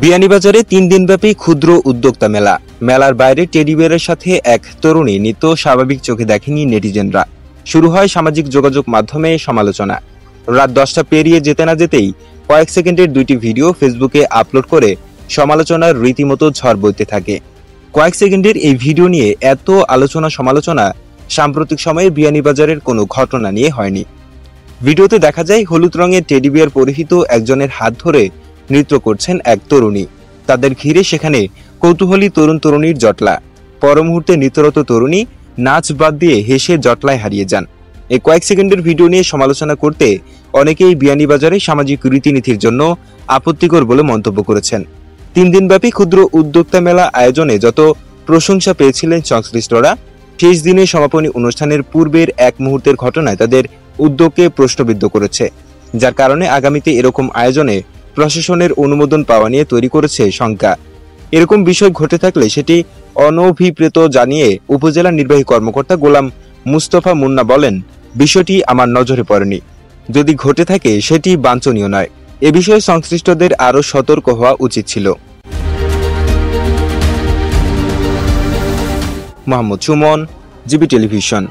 বিয়ানীবাজারে 3 দিনব্যাপী ক্ষুদ্র উদ্যোক্তা মেলা। মেলার বাইরে টেডি বিয়ারের সাথে এক তরুণী নিত্য স্বাভাবিক চোখে দেখেনি নেটিজেনরা। শুরু হয় সামাজিক যোগাযোগ মাধ্যমে সমালোচনা। রাত 10টা পেরিয়ে যেতে না যেতেই কয়েক সেকেন্ডের 2টি ভিডিও ফেসবুকে আপলোড করে সমালোচনার রীতিমতো ঝড় বইতে থাকে। কয়েক সেকেন্ডের এই ভিডিও নিয়ে এত আলোচনা সমালোচনা সাম্প্রতিক সময়ে বিয়ানীবাজারের কোনো ঘটনা নিয়ে হয়নি। ভিডিওতে দেখা যায় হলুদ রঙের টেডি বিয়ার পরিহিত একজনের হাত ধরে নৃত্য করছেন এক তরুণী। তাদের ঘিরে সেখানে কৌতূহলী তরুণ তরুণীর জটলা। পর মুহূর্তে নৃত্যরত তরুণী নাচ বাদ দিয়ে হেসে জটলায় হারিয়ে যান। এই কয়েক সেকেন্ডের ভিডিও নিয়ে সমালোচনা করতে অনেকেই বিয়ানীবাজারে সামাজিক রীতিনীতির জন্য আপত্তিকর বলে মন্তব্য করেছেন। 3 দিনব্যাপী ক্ষুদ্র উদ্যোক্তা মেলা আয়োজনে যত প্রশংসা পেয়েছিলেন সংশ্লিষ্টরা, শেষ দিনে সমাপনী অনুষ্ঠানের পূর্বের এক মুহূর্তের ঘটনায় তাদের উদ্যোগকে প্রশ্নবিদ্ধ করেছে, যার কারণে আগামীতে এরকম আয়োজনে প্রশাসনের অনুমোদন পাওয়া নিয়ে তৈরি করেছে শঙ্কা। এরকম বিষয় ঘটে থাকলে সেটি অনভিপ্রেত জানিয়ে উপজেলা নির্বাহী কর্মকর্তা গোলাম মুস্তফা মুন্না বলেন, বিষয়টি আমার নজরে পড়েনি। যদি ঘটে থাকে সেটি বাঞ্ছনীয় নয়। এ বিষয়ে সংশ্লিষ্টদের আরও সতর্ক হওয়া উচিত ছিল। Mohammad Suman, GB television.